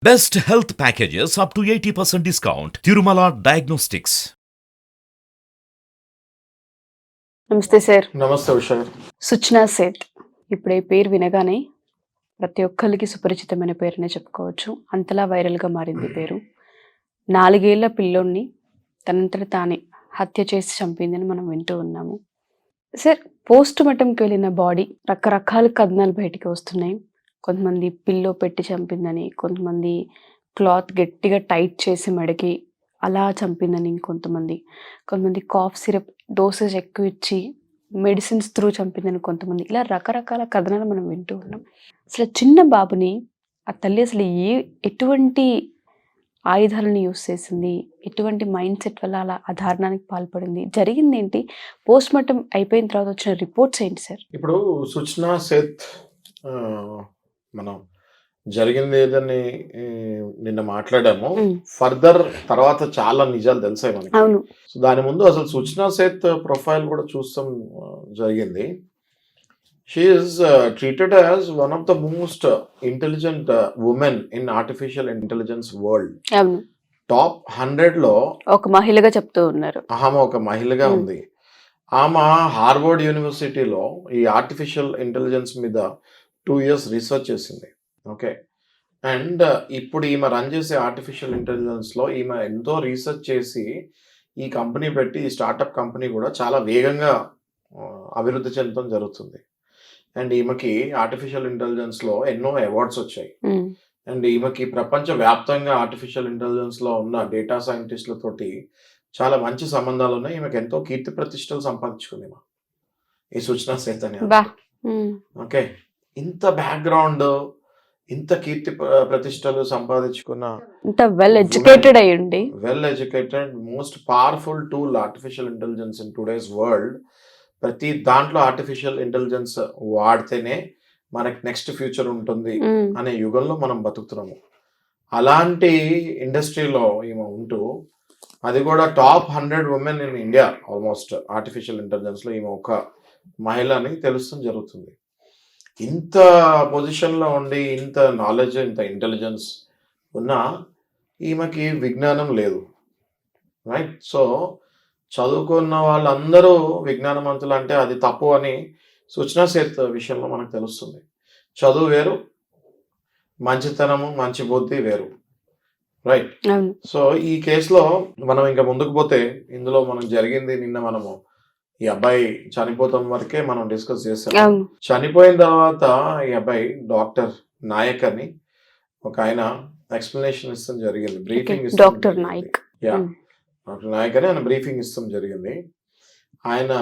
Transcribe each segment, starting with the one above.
Best health packages up to 80% discount. Tirumala Diagnostics. నమస్తే sir. నమస్తే Usha. సుచ్నా Seth ఇప్పుడు ఈ పేరు వినగానే ప్రతి ఒక్కరికి సుపరిచితమైన పేరునే చెప్పుకోవచ్చు. అంతలా వైరల్గా మారింది ఈ పేరు. 4 ఏళ్ల పిల్లోడిని తనంతట తానే హత్య చేసి చంపిందని మనం వింటూ ఉన్నాము. సార్, పోస్ట్ మార్టంకి వెళ్ళిన బాడీ రకరకాల కథనాలు బయటికి వస్తున్నాయి. కొంతమంది పిల్లో పెట్టి చంపిందని, కొంతమంది క్లాత్ గట్టిగా టైట్ చేసి మెడకి అలా చంపిందని, కొంతమంది కాఫ్ సిరప్ డోసేజ్ ఎక్కువ ఇచ్చి మెడిసిన్స్ త్రూ చంపిందని కొంతమంది, ఇలా రకరకాల కథనాలు మనం వింటూ ఉన్నాం. అసలు చిన్న బాబుని ఆ తల్లి అసలు ఎటువంటి ఆయుధాలను యూస్ చేసింది, ఎటువంటి మైండ్ సెట్ వల్ల అలా ఆ దారుణానికి పాల్పడింది, జరిగింది ఏంటి, పోస్ట్ మార్టం అయిపోయిన తర్వాత వచ్చిన రిపోర్ట్స్ ఏంటి సార్? ఇప్పుడు సుచ్నా సేత్ మనం జరిగింది ఏదని నిన్న మాట్లాడాము. ఫర్దర్ తర్వాత చాలా నిజాలు తెలిసాయి మనకి. అవును. సో దాని ముందు అసలు సుచ్నా సేత్ ప్రొఫైల్ కూడా చూస్తాం జరిగింది. She is treated as one of the most intelligent women in artificial intelligence world. అవును. టాప్ 100లో ఒక మహిళగా చెప్తూ ఉన్నారు. ఆమె ఒక మహిళగా ఉంది. ఆమె హార్వర్డ్ యూనివర్సిటీలో ఈ ఆర్టిఫిషియల్ ఇంటెలిజెన్స్ మీద 2 years రీసెర్చ్ చేసింది. ఓకే. అండ్ ఇప్పుడు ఈమె రన్ చేసే ఆర్టిఫిషియల్ ఇంటెలిజెన్స్లో ఈమె ఎంతో రీసెర్చ్ చేసి ఈ కంపెనీ పెట్టి ఈ స్టార్టప్ కంపెనీ కూడా చాలా వేగంగా అభివృద్ధి చెందడం జరుగుతుంది. అండ్ ఈమెకి ఆర్టిఫిషియల్ ఇంటెలిజెన్స్లో ఎన్నో అవార్డ్స్ వచ్చాయి. అండ్ ఈమెకి ప్రపంచ వ్యాప్తంగా ఆర్టిఫిషియల్ ఇంటెలిజెన్స్లో ఉన్న డేటా సైంటిస్టులతోటి చాలా మంచి సంబంధాలు ఉన్నాయి. ఈమెకి ఎంతో కీర్తి ప్రతిష్టలు సంపాదించుకుంది ఈ సుచ్నా సేత్ అని. ఓకే. ఇంత బ్యాక్గ్రౌండ్, ఇంత కీర్తి ప్రతిష్టలు సంపాదించుకున్న, well educated most powerful tool artificial intelligence in today's world. ప్రతి దాంట్లో ఆర్టిఫిషియల్ ఇంటెలిజెన్స్ వాడితేనే మనకి నెక్స్ట్ ఫ్యూచర్ ఉంటుంది అనే యుగంలో మనం బతుకుతున్నాము. అలాంటి ఇండస్ట్రీలో ఈమె ఉంటూ, అది కూడా top 100 women in India almost artificial ఇంటెలిజెన్స్లో ఈమె ఒక మహిళ అని తెలుస్తుంది జరుగుతుంది. ఇంత పొజిషన్లో ఉండి, ఇంత నాలెడ్జ్, ఇంత ఇంటెలిజెన్స్ ఉన్నా ఈమెకి విజ్ఞానం లేదు. రైట్. సో చదువుకున్న వాళ్ళందరూ విజ్ఞానవంతులు అంటే అది తప్పు అని సుచ్నా సేత్ విషయంలో మనకు తెలుస్తుంది. చదువు వేరు, మంచితనము, మంచి బుద్ధి వేరు. రైట్. సో ఈ కేసులో మనం ఇంకా ముందుకు పోతే, ఇందులో మనకు జరిగింది నిన్న మనము ఈ అబ్బాయి చనిపోతాం వరకే మనం డిస్కస్ చేసాం. చనిపోయిన తర్వాత ఈ అబ్బాయి డాక్టర్ నాయక్ అని ఒక ఆయన ఎక్స్ప్లెనేషన్ ఇస్తాం జరిగింది, బ్రీఫింగ్ ఇస్తాం. డాక్టర్ నాయక్ అని ఆయన బ్రీఫింగ్ ఇస్తాం జరిగింది. ఆయన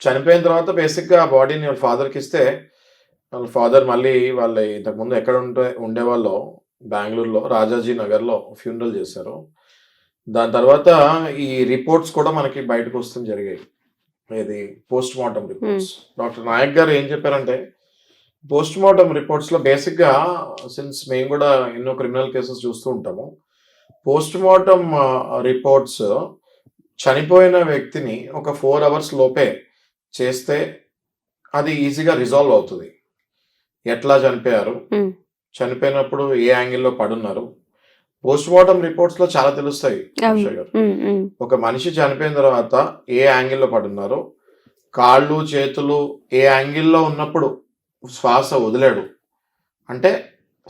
చనిపోయిన తర్వాత బేసిక్ గా బాడీని వాళ్ళ ఫాదర్కి ఇస్తే, వాళ్ళ ఫాదర్ మళ్ళీ వాళ్ళ ఇంతకుముందు ఎక్కడ ఉండేవాళ్ళు బెంగళూరులో రాజాజీ నగర్లో ఫ్యూనరల్ చేశారు. దాని తర్వాత ఈ రిపోర్ట్స్ కూడా మనకి బయటకు వస్తాం జరిగాయి. ఇది post mortem reports. Doctor Nayak గారు ఏం చెప్పారంటే, పోస్ట్ మార్టం రిపోర్ట్స్లో బేసిక్గా, సిన్స్ మేము కూడా ఎన్నో క్రిమినల్ కేసెస్ చూస్తూ ఉంటాము, పోస్ట్ మార్టం రిపోర్ట్స్ చనిపోయిన వ్యక్తిని ఒక 4 hours లోపే చేస్తే అది ఈజీగా రిజాల్వ్ అవుతుంది. ఎట్లా చనిపోయారు, చనిపోయినప్పుడు ఏ యాంగిల్లో పడున్నారు, పోస్ట్ మార్టం రిపోర్ట్స్ లో చాలా తెలుస్తాయి. ఒక మనిషి చనిపోయిన తర్వాత ఏ యాంగిల్లో పడున్నారు, కాళ్ళు చేతులు ఏ యాంగిల్లో ఉన్నప్పుడు శ్వాస వదిలాడు అంటే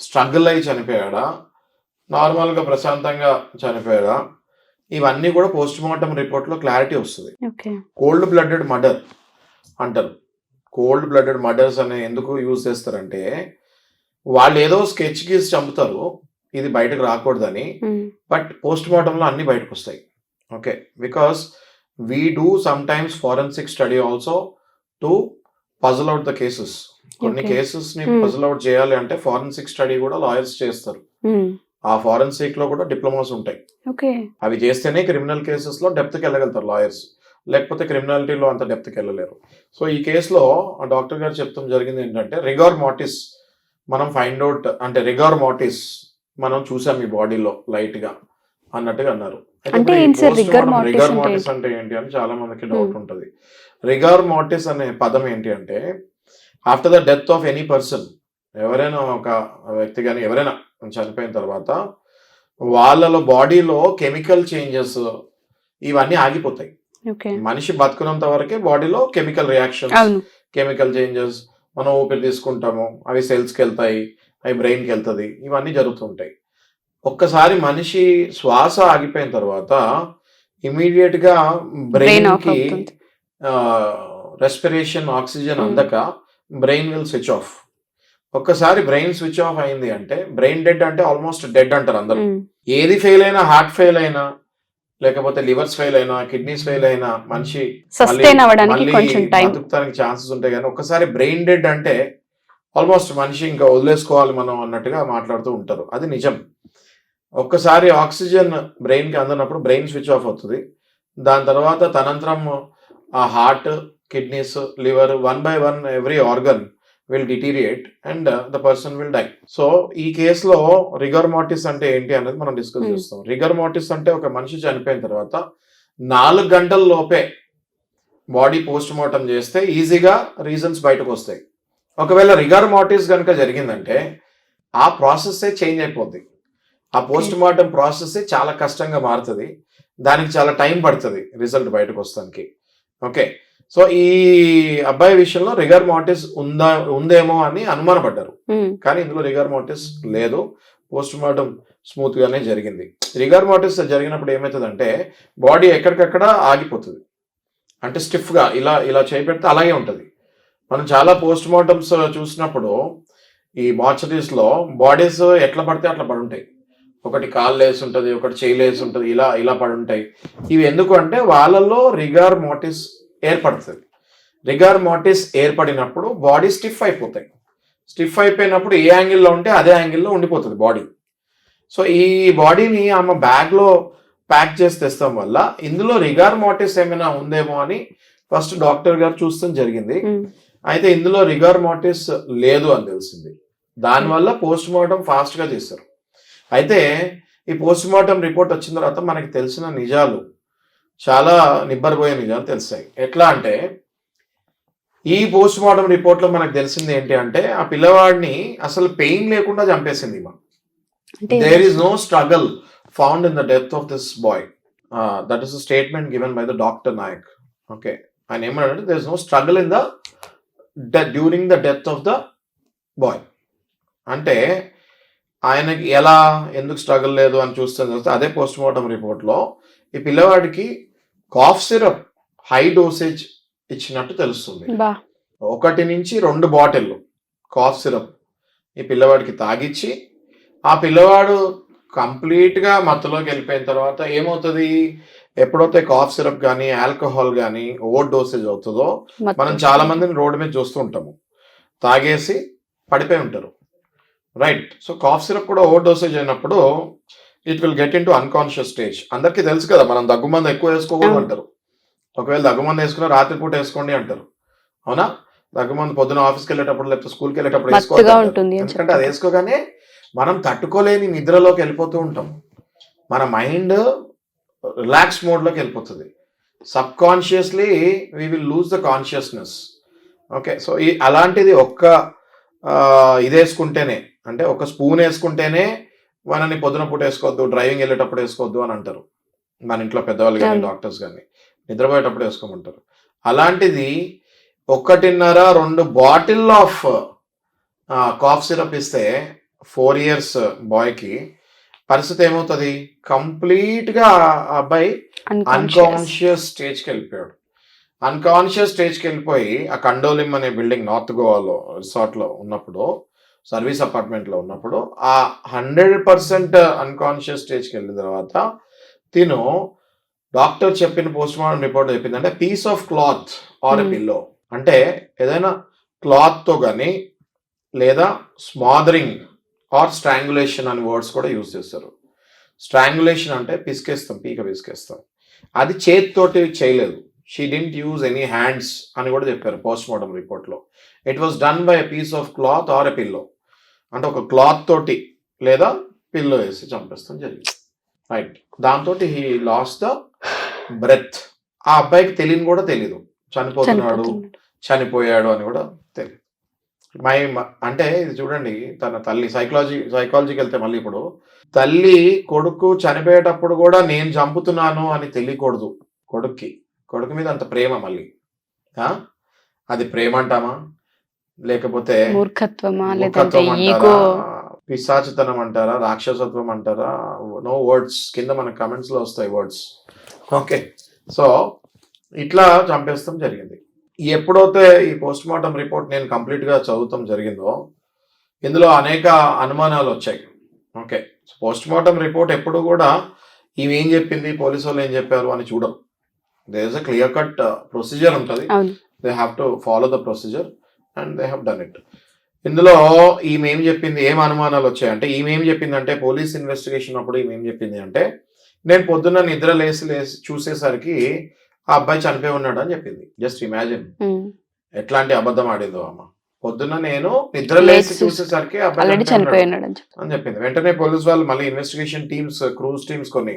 స్ట్రగుల్ అయి చనిపోయాడా, నార్మల్గా ప్రశాంతంగా చనిపోయాడా, ఇవన్నీ కూడా పోస్ట్ మార్టం రిపోర్ట్లో క్లారిటీ వస్తుంది. కోల్డ్ బ్లడెడ్ మర్డర్ అంటారు. కోల్డ్ బ్లడెడ్ మర్డర్స్ అనే ఎందుకు యూజ్ చేస్తారంటే, వాళ్ళు ఏదో స్కెచ్ గీసి చంపుతారు, ఇది బయటకు రాకూడదని, బట్ పోస్ట్ మార్టంలో అన్ని బయటకు వస్తాయి. Okay. Because we do some times forensic study also to puzzle out the cases. కొన్ని కేసెస్ ని పజల్ అవుట్ చేయాలి అంటే ఫారెన్సిక్ స్టడీ కూడా లాయర్స్ చేస్తారు. ఆ ఫారెన్సిక్ లో కూడా డిప్లొమాస్ ఉంటాయి. అవి చేస్తేనే క్రిమినల్ కేసెస్ లో డెప్త్కి వెళ్ళగలుగుతారు లాయర్స్, లేకపోతే క్రిమినాలిటీలో అంత డెప్త్కి వెళ్ళలేరు. సో ఈ కేసులో డాక్టర్ గారు చెప్తాం జరిగింది ఏంటంటే, రిగార్ మార్టిస్ మనం ఫైండ్ అవుట్, అంటే రిగార్ మార్టిస్ మనం చూసాం ఈ బాడీలో లైట్ గా అన్నట్టుగా అన్నారు. రిగార్ మార్టిస్ అంటే ఏంటి అని చాలా మందికి డౌట్ ఉంటుంది. రిగార్ మార్టిస్ అనే పదం ఏంటి అంటే, after the death of any person, ఎవరైనా ఒక వ్యక్తి కానీ ఎవరైనా చనిపోయిన తర్వాత వాళ్ళలో బాడీలో కెమికల్ చేంజెస్ ఇవన్నీ ఆగిపోతాయి. ఓకే. మనిషి బతుకున్నంత వరకే బాడీలో కెమికల్ రియాక్షన్స్, అవును. కెమికల్ చేంజెస్, మనం ఊపిరి తీసుకుంటాము, అవి సెల్స్కి వెళ్తాయి, అవి బ్రెయిన్కి వెళ్తుంది, ఇవన్నీ జరుగుతుంటాయి. ఒక్కసారి మనిషి శ్వాస ఆగిపోయిన తర్వాత ఇమీడియట్ గా బ్రెయిన్ ఆఫ్ బ్రెయిన్ కి అవుతుంది. రెస్పిరేషన్, ఆక్సిజన్ అందక బ్రెయిన్ విల్ స్విచ్ ఆఫ్. ఒక్కసారి బ్రెయిన్ స్విచ్ ఆఫ్ అయింది అంటే బ్రెయిన్ డెడ్ అంటే ఆల్మోస్ట్ డెడ్ అంటారు అందరూ. ఏది ఫెయిల్ అయినా, హార్ట్ ఫెయిల్ అయినా, లేకపోతే లివర్స్ ఫెయిల్ అయినా, కిడ్నీస్ ఫెయిల్ అయినా మనిషి సస్టైన్ అవ్వడానికి మళ్ళీ కొంచెం టైం. బతుకుతానికి ఛాన్సెస్ ఉంటాయి. కానీ ఒక్కసారి బ్రెయిన్ డెడ్ అంటే ఆల్మోస్ట్ మనిషి ఇంకా వదిలేసుకోవాలి మనం అన్నట్టుగా మాట్లాడుతూ ఉంటారు. అది నిజం. ఒక్కసారి ఆక్సిజన్ బ్రెయిన్ కి అందనప్పుడు బ్రెయిన్ స్విచ్ ఆఫ్ అవుతుంది. దాని తర్వాత తనంతరం ఆ heart, kidneys, liver, one by one every organ will deteriorate and the person will die. So ఈ కేసులో రిగర్ మార్టిస్ అంటే ఏంటి అనేది మనం డిస్కస్ చేస్తాం. రిగర్ మార్టిస్ అంటే ఒక మనిషి చనిపోయిన తర్వాత 4 గంటల లోపే బాడీ పోస్ట్ మార్టం చేస్తే ఈజీగా రీజన్స్ బయటకు వస్తాయి. ఒకవేళ రిగర్ మార్టిస్ కనుక జరిగిందంటే ఆ ప్రాసెస్ చేంజ్ అయిపోద్ది. ఆ పోస్ట్ మార్టం ప్రాసెస్ చాలా కష్టంగా మారుతుంది. దానికి చాలా టైం పడుతుంది రిజల్ట్ బయటకు వస్తానికి. ఓకే. సో ఈ అబ్బాయి విషయంలో రిగర్ మార్టిస్ ఉందేమో అని అనుమానపడ్డారు. కానీ ఇందులో రిగర్ మార్టిస్ లేదు. పోస్ట్ మార్టం స్మూత్ గానే జరిగింది. రిగర్ మార్టిస్ జరిగినప్పుడు ఏమవుతుందంటే బాడీ ఎక్కడికక్కడ ఆగిపోతుంది. అంటే స్టిఫ్ గా ఇలా ఇలా చేపెడితే అలాగే ఉంటుంది. మనం చాలా పోస్ట్ మార్టమ్స్ చూసినప్పుడు ఈ మార్చరీస్ లో బాడీస్ ఎట్లా పడితే అట్లా పడి ఉంటాయి. ఒకటి కాళ్ళు వేసి ఉంటుంది, ఒకటి చేయిలు వేసి ఉంటుంది, ఇలా ఇలా పడి ఉంటాయి. ఇవి ఎందుకు అంటే వాళ్ళలో రిగర్ మార్టిస్ ఏర్పడుతుంది. రిగర్ మార్టిస్ ఏర్పడినప్పుడు బాడీ స్టిఫ్ అయిపోతాయి. స్టిఫ్ అయిపోయినప్పుడు ఏ యాంగిల్లో ఉంటే అదే యాంగిల్లో ఉండిపోతుంది బాడీ. సో ఈ బాడీని ఆమె బ్యాగ్లో ప్యాక్ చేసి తెస్తాం వల్ల ఇందులో రిగర్ మార్టిస్ ఏమైనా ఉందేమో అని ఫస్ట్ డాక్టర్ గారు చూస్తాం జరిగింది. అయితే ఇందులో రిగర్ మార్టిస్ లేదు అని తెలిసింది. దానివల్ల పోస్ట్ మార్టం ఫాస్ట్గా చేశారు. అయితే ఈ పోస్ట్ మార్టం రిపోర్ట్ వచ్చిన తర్వాత మనకి తెలిసిన నిజాలు, చాలా నిబ్బరపోయే నిజాలు తెలిసాయి. ఎట్లా అంటే ఈ పోస్ట్ మార్టం రిపోర్ట్లో మనకు తెలిసింది ఏంటి అంటే ఆ పిల్లవాడిని అసలు పెయిన్ లేకుండా చంపేసింది. There is no struggle found in the death of this boy. That is a statement given by the doctor Nayak. Okay. ఆయన ఏమన్నాడంటే there is no struggle in the during the death of the boy. అంటే ఆయనకి ఎలా, ఎందుకు struggle లేదు అని చూస్తే అదే పోస్ట్ మార్టం రిపోర్ట్లో ఈ పిల్లవాడికి కాఫ్ సిరప్ హై డోసేజ్ ఇచ్చినట్టు తెలుస్తుంది. 1 నుంచి 2 బాటిల్ కాఫ్ సిరప్ ఈ పిల్లవాడికి తాగిచ్చి ఆ పిల్లవాడు కంప్లీట్గా మత్తులోకి వెళ్ళిపోయిన తర్వాత ఏమవుతుంది, ఎప్పుడైతే కాఫ్ సిరప్ కానీ ఆల్కహాల్ కానీ ఓవర్ డోసేజ్ అవుతుందో మనం చాలా మందిని రోడ్డు మీద చూస్తూ ఉంటాము, తాగేసి పడిపోయి ఉంటారు. రైట్. సో కాఫ్ సిరప్ కూడా ఓవర్ డోసేజ్ అయినప్పుడు it will get in to unconscious stage. అందరికీ తెలుసు కదా, మనం దగ్గుమందు ఎక్కువ వేసుకోకూడదు అంటారు. ఒకవేళ దగ్గుమందు వేసుకున్నా రాత్రిపూట వేసుకోండి అంటారు. అవునా? దగ్గుమందు పొద్దున ఆఫీస్కి వెళ్ళేటప్పుడు లేకపోతే స్కూల్కి వెళ్ళేటప్పుడు వేసుకోవాలి. ఎందుకంటే అది వేసుకోగానే మనం తట్టుకోలేని నిద్రలోకి వెళ్ళిపోతూ ఉంటాం. మన మైండ్ రిలాక్స్ మోడ్లోకి వెళ్ళిపోతుంది. Sub consciously we will lose the consciousness. Okay. So ఈ అలాంటిది ఇది వేసుకుంటేనే, అంటే ఒక స్పూన్ వేసుకుంటేనే మనని పొద్దున పూట వేసుకోవద్దు, డ్రైవింగ్ వెళ్ళేటప్పుడు వేసుకోవద్దు అని అంటారు మన ఇంట్లో పెద్దవాళ్ళు కానీ డాక్టర్స్ కానీ. నిద్రపోయేటప్పుడు వేసుకోమంటారు. అలాంటిది 1.5-2 బాటిల్ ఆఫ్ కాఫ్ సిరప్ ఇస్తే 4 years బాయ్కి పరిస్థితి ఏమవుతుంది, కంప్లీట్గా ఆ అబ్బాయి అన్కాన్షియస్ స్టేజ్కి వెళ్ళిపోయాడు. అన్కాన్షియస్ స్టేజ్కి వెళ్ళిపోయి ఆ కండోలిమ్ అనే బిల్డింగ్ నార్త్ గోవాలో రిసార్ట్లో ఉన్నప్పుడు, సర్వీస్ అపార్ట్మెంట్లో ఉన్నప్పుడు ఆ 100% అన్కాన్షియస్ స్టేజ్కి వెళ్ళిన తర్వాత తిను డాక్టర్ చెప్పిన పోస్ట్ మార్టం రిపోర్ట్ చెప్పిందంటే piece of cloth or a pillow. అంటే ఏదైనా క్లాత్తో కానీ లేదా స్మాదరింగ్ ఆర్ స్ట్రాంగులేషన్ అనే వర్డ్స్ కూడా యూజ్ చేస్తారు. స్ట్రాంగులేషన్ అంటే పిసికేస్తాం, పీక పిసికేస్తాం. అది చేతితోటి చేయలేదు. She didn't use any hands అని కూడా చెప్పారు పోస్ట్ మార్టం రిపోర్ట్లో. It was done by a piece of cloth or a pillow. అంటే ఒక క్లాత్ తోటి లేదా పిల్లో వేసి చంపేస్తాం జరిగింది. రైట్. దాంతో హీ లాస్ ద బ్రెత్. ఆ అబ్బాయికి తెలియని కూడా తెలీదు చనిపోయాడు అని కూడా తెలియదు. అంటే ఇది చూడండి, తన తల్లి సైకాలజీకి వెళ్తే మళ్ళీ ఇప్పుడు తల్లి కొడుకు చనిపోయేటప్పుడు కూడా నేను చంపుతున్నాను అని తెలియకూడదు కొడుకు మీద అంత ప్రేమ మళ్ళీ. అది ప్రేమ అంటామా, లేకపోతే మూర్ఖత్వమా, మూర్ఖత్వం లేదంటే అంటారా, ఈగో? పిశాచితనం అంటారా, రాక్షసత్వం అంటారా? నో వర్డ్స్, కింద మన కమెంట్స్ లో వస్తాయి వర్డ్స్. ఓకే, సో ఇట్లా చంపేస్తాం జరిగింది. ఎప్పుడైతే ఈ పోస్ట్ మార్టం రిపోర్ట్ నేను కంప్లీట్ గా చదువుతాం జరిగిందో ఇందులో అనేక అనుమానాలు వచ్చాయి. ఓకే, పోస్ట్ మార్టం రిపోర్ట్ ఎప్పుడు కూడా ఈమె ఏం చెప్పింది, పోలీసు వాళ్ళు ఏం చెప్పారు అని చూడం. There is a clear cut procedure ఉంటుంది. They have to follow the procedure and they have done it. ఇందులో ఈమె ఏం చెప్పింది, ఏం అనుమానాలు వచ్చాయంటే, ఈమె ఏం చెప్పిందంటే పోలీస్ ఇన్వెస్టిగేషన్ అప్పుడు ఈమె ఏం చెప్పింది అంటే, నేను పొద్దున్న నిద్ర లేసి చూసేసరికి ఆ అబ్బాయి చనిపోయి ఉన్నాడు అని చెప్పింది. జస్ట్ ఇమాజిన్ ఎట్లాంటి అబద్ధం ఆడిందో అమ్మ. పొద్దున్న నేను నిద్ర లేసి చూసేసరికి అబ్బాయి చనిపోయి ఉన్నాడు అని చెప్పింది. వెంటనే పోలీస్ వాళ్ళు మళ్ళీ ఇన్వెస్టిగేషన్ టీమ్స్, క్రూజ్ టీమ్స్ కొన్ని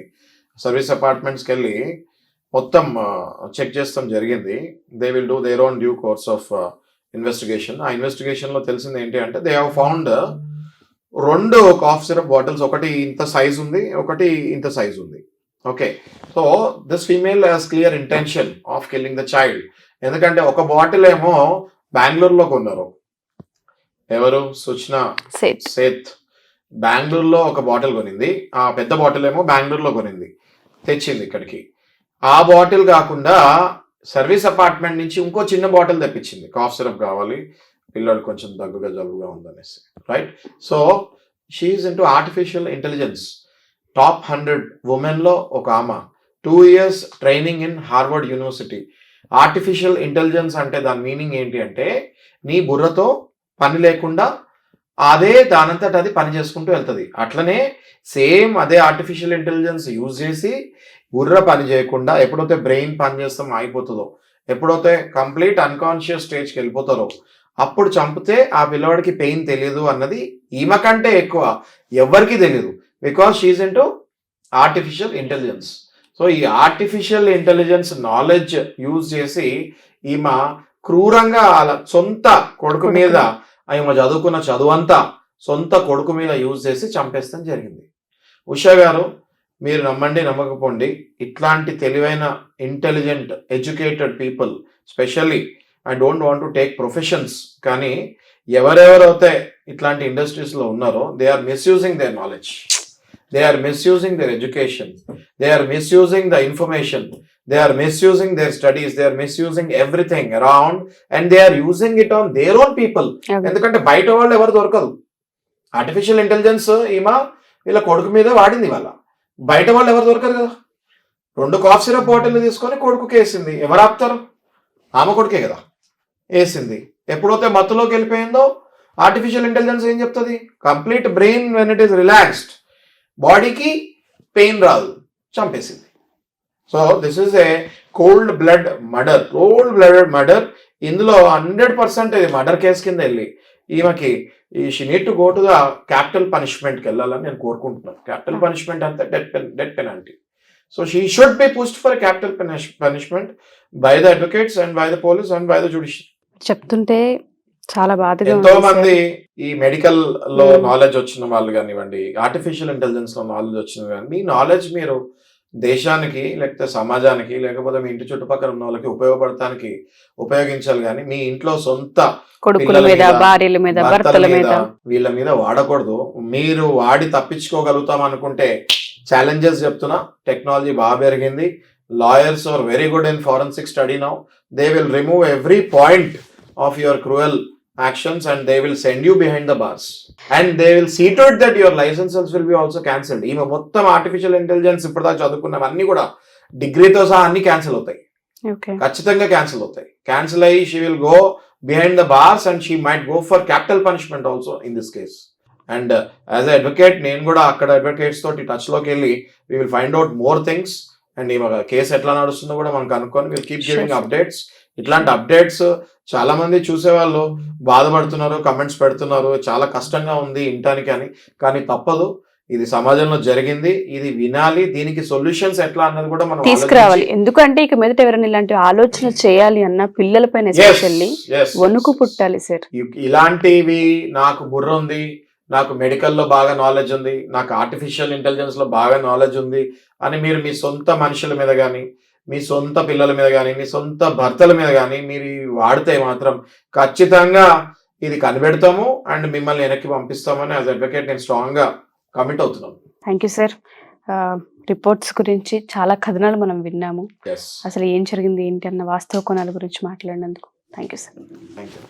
సర్వీస్ అపార్ట్మెంట్స్కి వెళ్ళి మొత్తం చెక్ చేస్తాం జరిగింది. They will do their own due course of investigation. ఆ ఇన్వెస్టిగేషన్ లో తెలిసింది ఏంటి అంటే, they have found 2 cough syrup bottles, ఒకటి ఇంత సైజ్ ఉంది, ఒకటి ఇంత సైజ్ ఉంది. Okay, so this female has clear intention of killing the child. ఎందుకంటే ఒక బాటిల్ ఏమో బెంగళూరులో కొన్నారు, ఎవరు, సుచనా సేత్ బెంగళూరులో ఒక బాటిల్ కొనింది. ఆ పెద్ద బాటిల్ ఏమో బెంగళూరులో కొనింది, తెచ్చింది ఇక్కడికి. ఆ బాటిల్ కాకుండా సర్వీస్ అపార్ట్మెంట్ నుంచి ఇంకో చిన్న బాటిల్ తెప్పించింది, కాఫ్ సిరప్ కావాలి, పిల్లడు కొంచెం దగ్గుగా జలుబుగా ఉందనేసి. Right, so she is into artificial intelligence. Top 100 women లో ఒక ఆమె, 2 years training in Harvard University. Artificial intelligence అంటే దాని మీనింగ్ ఏంటి అంటే, నీ బుర్రతో పని లేకుండా అదే దానంతట అది పని చేసుకుంటూ వెళ్తుంది. అట్లనే సేమ్ అదే ఆర్టిఫిషియల్ ఇంటెలిజెన్స్ యూజ్ చేసి బుర్ర పని చేయకుండా ఎప్పుడైతే బ్రెయిన్ పని చేస్తాం అయిపోతుందో, ఎప్పుడైతే కంప్లీట్ అన్కాన్షియస్ స్టేజ్కి వెళ్ళిపోతారో అప్పుడు చంపితే ఆ పిల్లవాడికి పెయిన్ తెలియదు అన్నది ఈమె కంటే ఎక్కువ ఎవరికి తెలియదు. Because she is into artificial intelligence. So ఈ ఆర్టిఫిషియల్ ఇంటెలిజెన్స్ నాలెడ్జ్ యూజ్ చేసి ఈమె క్రూరంగా వాళ్ళ సొంత కొడుకు మీద, ఈమె చదువుకున్న చదువంతా సొంత కొడుకు మీద యూజ్ చేసి చంపేస్తాం జరిగింది. ఉషా గారు, మీరు నమ్మండి నమ్మకపోండి, ఇట్లాంటి తెలివైన intelligent educated people, specially I don't want to take professions, కానీ ఎవరెవరైతే ఇట్లాంటి ఇండస్ట్రీస్లో ఉన్నారో they are misusing their knowledge, they are misusing their education, they are misusing the information, they are misusing their studies, they are misusing everything around and they are using it on their own people. ఎందుకంటే బయట వాళ్ళు ఎవరు దొరకదు. Artificial intelligence ఈమె వీళ్ళ కొడుకు మీద వాడింది, వాళ్ళ బయట వాళ్ళు ఎవరు దొరకరు కదా. 2 కాఫ్ సిరప్ బాటిల్ తీసుకొని కొడుకుకి వేసింది, ఎవరు ఆపుతారు? ఆమె కొడుకే కదా వేసింది. ఎప్పుడైతే మత్తులోకి వెళ్ళిపోయిందో ఆర్టిఫిషియల్ ఇంటెలిజెన్స్ ఏం చెప్తుంది, complete brain when it is relaxed, బాడీకి పెయిన్ రాదు, చంపేసింది. So this is a cold blood murder. ఇందులో 100% ఇది మర్డర్ కేసు కింద వెళ్ళి ఈమెకి she need to go to the capital పనిష్మెంట్కి వెళ్ళాలని నేను కోరుకుంటున్నాను. క్యాపిటల్ పనిష్మెంట్ అంతా death penalty. So she should be pushed for capital punishment by the advocates and by the police and by the judiciary. చెప్తుంటే చాలా బాధగా ఎంతో మంది ఈ మెడికల్ లో నాలెడ్జ్ వచ్చిన వాళ్ళు కానివ్వండి, ఆర్టిఫిషియల్ ఇంటెలిజెన్స్ లో నాలెడ్జ్ వచ్చిన కానీ, మీ నాలెడ్జ్ మీరు దేశానికి లేకపోతే సమాజానికి లేకపోతే మీ ఇంటి చుట్టుపక్కల ఉన్న వాళ్ళకి ఉపయోగించాలి. కానీ మీ ఇంట్లో సొంత కొడుకుల మీద, భార్యల మీద, భర్తల మీద, వీళ్ళ మీద వాడకూడదు. మీరు వాడి తప్పించుకోగలుగుతాం అనుకుంటే ఛాలెంజెస్ చెప్తున్నా, టెక్నాలజీ బాగా పెరిగింది. Lawyers are very good in forensic study now. They will remove every point of your cruel actions and they will send you behind the bars and they will see to it that your licenses will be also cancelled. ఈమె మొత్తం artificial intelligence ఇప్పటిదాకా చదువుకున్నవన్నీ కూడా డిగ్రీతో సహా అన్ని cancel అవుతాయి, ఖచ్చితంగా cancel అవుతాయి. Cancel అయ్యి she will go behind the bars and she might go for capital punishment also in this case. And as a advocate నేను కూడా అక్కడ అడ్వకేట్స్ తోటి టచ్ లోకి వెళ్ళి we will find out more things and ఈమె case ఎట్లా నడుస్తుందో కూడా మనం కనుక్కొని విల్ కీప్ గివింగ్ అప్డేట్స్. ఇట్లాంటి అప్డేట్స్ చాలా మంది చూసేవాళ్ళు బాధపడుతున్నారు, కమెంట్స్ పెడుతున్నారు, చాలా కష్టంగా ఉంది వినటానికి అని. కానీ తప్పదు, ఇది సమాజంలో జరిగింది, ఇది వినాలి, దీనికి సొల్యూషన్స్ ఎట్లా అన్నది కూడా మనం తీసుకురావాలి. ఎందుకంటే ఇక మీదట ఎవరైనా ఇలాంటి ఆలోచన చేయాలి అన్న పిల్లల పైన ఎస్పెషల్లీ వణుకు పుట్టాలి సార్. ఇలాంటివి నాకు బుర్ర ఉంది, నాకు మెడికల్లో బాగా నాలెడ్జ్ ఉంది, నాకు ఆర్టిఫిషియల్ ఇంటెలిజెన్స్ లో బాగా నాలెడ్జ్ ఉంది అని మీరు మీ సొంత మనుషుల మీద కానీ, మీ సొంత పిల్లల మీద కానీ, మీ సొంత భర్తల మీద కానీ మీరు వాడితే మాత్రం ఖచ్చితంగా ఇది కనిపెడతాము అండ్ మిమ్మల్ని వెనక్కి పంపిస్తామని యాజ్ అడ్వకేట్ నేను స్ట్రాంగ్ గా కమిట్ అవుతున్నాను. Thank you sir. రిపోర్ట్స్ గురించి చాలా కథనాలు మనం విన్నాము. Yes. అసలు ఏం జరిగింది ఏంటి అన్న వాస్తవ కోణాల గురించి మాట్లాడినందుకు thank you sir. Thank you.